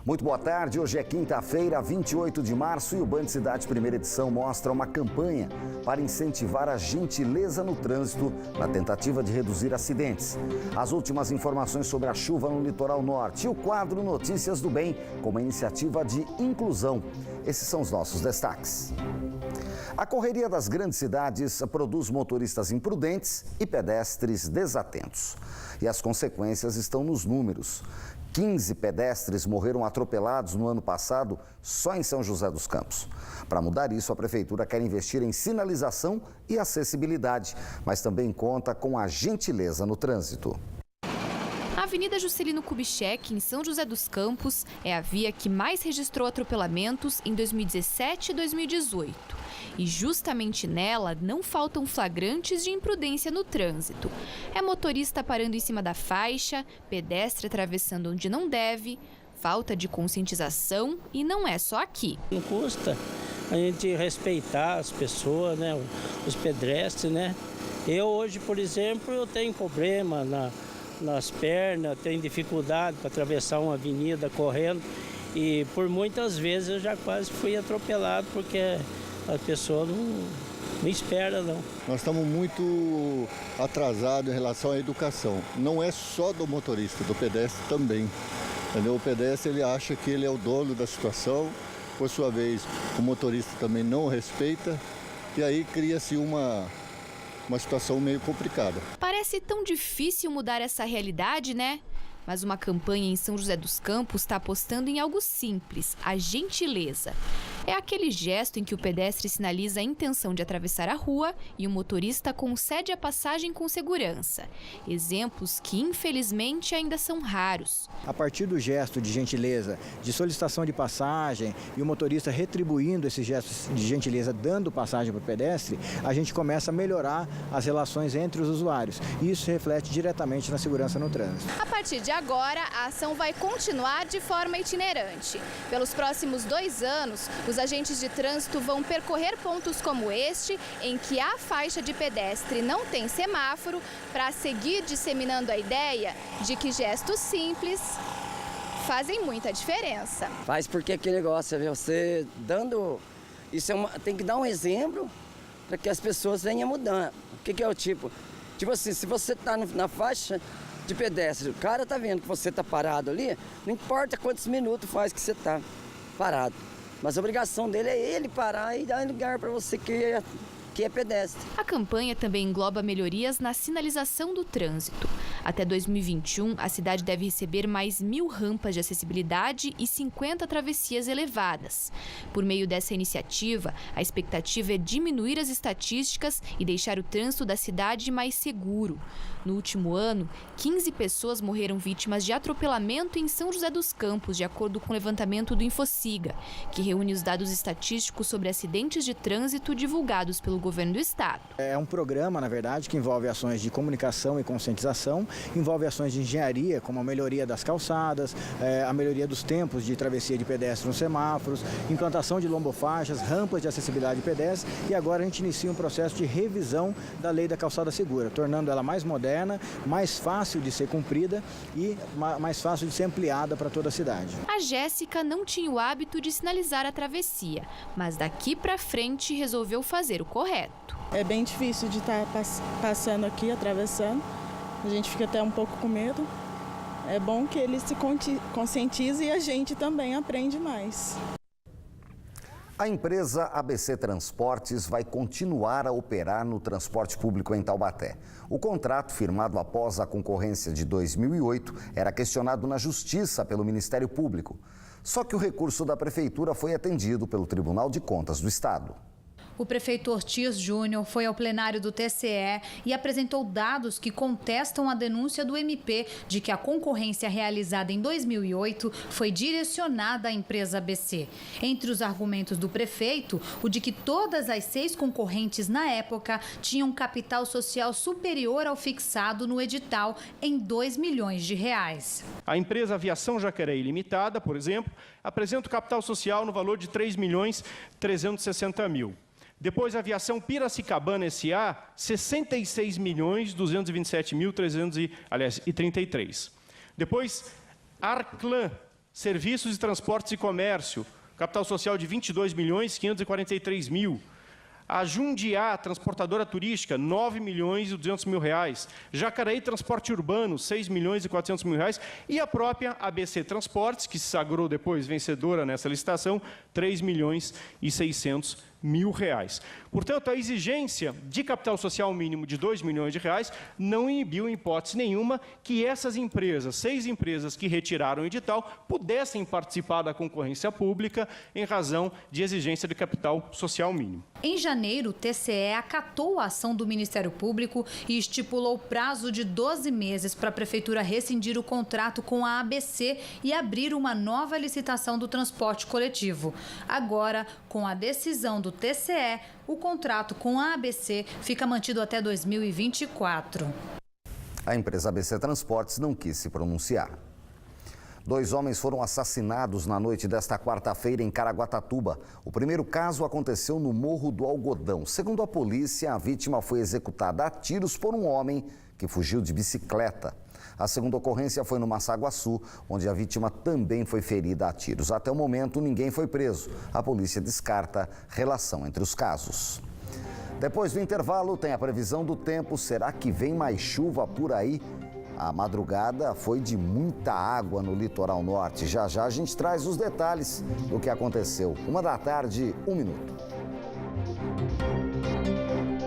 Muito boa tarde, hoje é quinta-feira, 28 de março e o Band Cidade Primeira Edição mostra uma campanha para incentivar a gentileza no trânsito na tentativa de reduzir acidentes. As últimas informações sobre a chuva no litoral norte e o quadro Notícias do Bem, com uma iniciativa de inclusão. Esses são os nossos destaques. A correria das grandes cidades produz motoristas imprudentes e pedestres desatentos. E as consequências estão nos números. 15 pedestres morreram atropelados no ano passado só em São José dos Campos. Para mudar isso, a Prefeitura quer investir em sinalização e acessibilidade, mas também conta com a gentileza no trânsito. A Avenida Juscelino Kubitschek, em São José dos Campos, é a via que mais registrou atropelamentos em 2017 e 2018. E justamente nela não faltam flagrantes de imprudência no trânsito. É motorista parando em cima da faixa, pedestre atravessando onde não deve, falta de conscientização e não é só aqui. Não custa a gente respeitar as pessoas, né, os pedestres, né? Eu hoje, por exemplo, eu tenho problema nas pernas, tenho dificuldade para atravessar uma avenida correndo e por muitas vezes eu já quase fui atropelado porque a pessoa não espera, não. Nós estamos muito atrasados em relação à educação. Não é só do motorista, do pedestre também. Entendeu? O pedestre ele acha que ele é o dono da situação, por sua vez o motorista também não o respeita e aí cria-se uma situação meio complicada. Parece tão difícil mudar essa realidade, né? Mas uma campanha em São José dos Campos está apostando em algo simples, a gentileza. É aquele gesto em que o pedestre sinaliza a intenção de atravessar a rua e o motorista concede a passagem com segurança. Exemplos que, infelizmente, ainda são raros. A partir do gesto de gentileza, de solicitação de passagem e o motorista retribuindo esse gesto de gentileza, dando passagem para o pedestre, a gente começa a melhorar as relações entre os usuários. E isso reflete diretamente na segurança no trânsito. A partir de agora, a ação vai continuar de forma itinerante. Pelos próximos 2 anos, os agentes de trânsito vão percorrer pontos como este, em que a faixa de pedestre não tem semáforo, para seguir disseminando a ideia de que gestos simples fazem muita diferença. Faz porque aquele negócio, você dando... tem que dar um exemplo para que as pessoas venham mudando. O que é o tipo? Tipo assim, se você está na faixa de pedestre, o cara tá vendo que você tá parado ali, não importa quantos minutos faz que você tá parado. Mas a obrigação dele é ele parar e dar lugar para você que é pedestre. A campanha também engloba melhorias na sinalização do trânsito. Até 2021, a cidade deve receber mais 1.000 rampas de acessibilidade e 50 travessias elevadas. Por meio dessa iniciativa, a expectativa é diminuir as estatísticas e deixar o trânsito da cidade mais seguro. No último ano, 15 pessoas morreram vítimas de atropelamento em São José dos Campos, de acordo com o levantamento do Infociga, que reúne os dados estatísticos sobre acidentes de trânsito divulgados pelo governo do estado. É um programa, na verdade, que envolve ações de comunicação e conscientização, envolve ações de engenharia, como a melhoria das calçadas, a melhoria dos tempos de travessia de pedestre nos semáforos, implantação de lombofaixas, rampas de acessibilidade de pedestre e agora a gente inicia um processo de revisão da lei da calçada segura, tornando ela mais moderna, mais fácil de ser cumprida e mais fácil de ser ampliada para toda a cidade. A Jéssica não tinha o hábito de sinalizar a travessia, mas daqui para frente resolveu fazer o correto. É bem difícil de estar passando aqui, atravessando. A gente fica até um pouco com medo. É bom que ele se conscientize e a gente também aprende mais. A empresa ABC Transportes vai continuar a operar no transporte público em Taubaté. O contrato, firmado após a concorrência de 2008, era questionado na Justiça pelo Ministério Público. Só que o recurso da Prefeitura foi atendido pelo Tribunal de Contas do Estado. O prefeito Ortiz Júnior foi ao plenário do TCE e apresentou dados que contestam a denúncia do MP de que a concorrência realizada em 2008 foi direcionada à empresa ABC. Entre os argumentos do prefeito, o de que todas as 6 concorrentes na época tinham capital social superior ao fixado no edital em R$2 milhões. A empresa Aviação Jacareí Limitada, por exemplo, apresenta o capital social no valor de R$3.360.000. Depois, a Aviação Piracicabana S.A., 66.227.333. Depois, Arclan Serviços e Transportes e Comércio, capital social de 22.543.000. A Jundiá, transportadora turística, 9.200.000 reais. Jacareí Transporte Urbano, 6.400.000 reais. E a própria ABC Transportes, que se sagrou depois vencedora nessa licitação, 3.600.000 reais. Portanto, a exigência de capital social mínimo de 2 milhões de reais não inibiu, em hipótese nenhuma, que essas empresas, 6 empresas que retiraram o edital, pudessem participar da concorrência pública em razão de exigência de capital social mínimo. Em janeiro, o TCE acatou a ação do Ministério Público e estipulou prazo de 12 meses para a Prefeitura rescindir o contrato com a ABC e abrir uma nova licitação do transporte coletivo. Agora, com a decisão do TCE, o contrato com a ABC fica mantido até 2024. A empresa ABC Transportes não quis se pronunciar. 2 homens foram assassinados na noite desta quarta-feira em Caraguatatuba. O primeiro caso aconteceu no Morro do Algodão. Segundo a polícia, a vítima foi executada a tiros por um homem que fugiu de bicicleta. A segunda ocorrência foi no Massaguaçu, onde a vítima também foi ferida a tiros. Até o momento, ninguém foi preso. A polícia descarta relação entre os casos. Depois do intervalo, tem a previsão do tempo. Será que vem mais chuva por aí? A madrugada foi de muita água no litoral norte. Já já a gente traz os detalhes do que aconteceu. 1 da tarde, 1 minuto.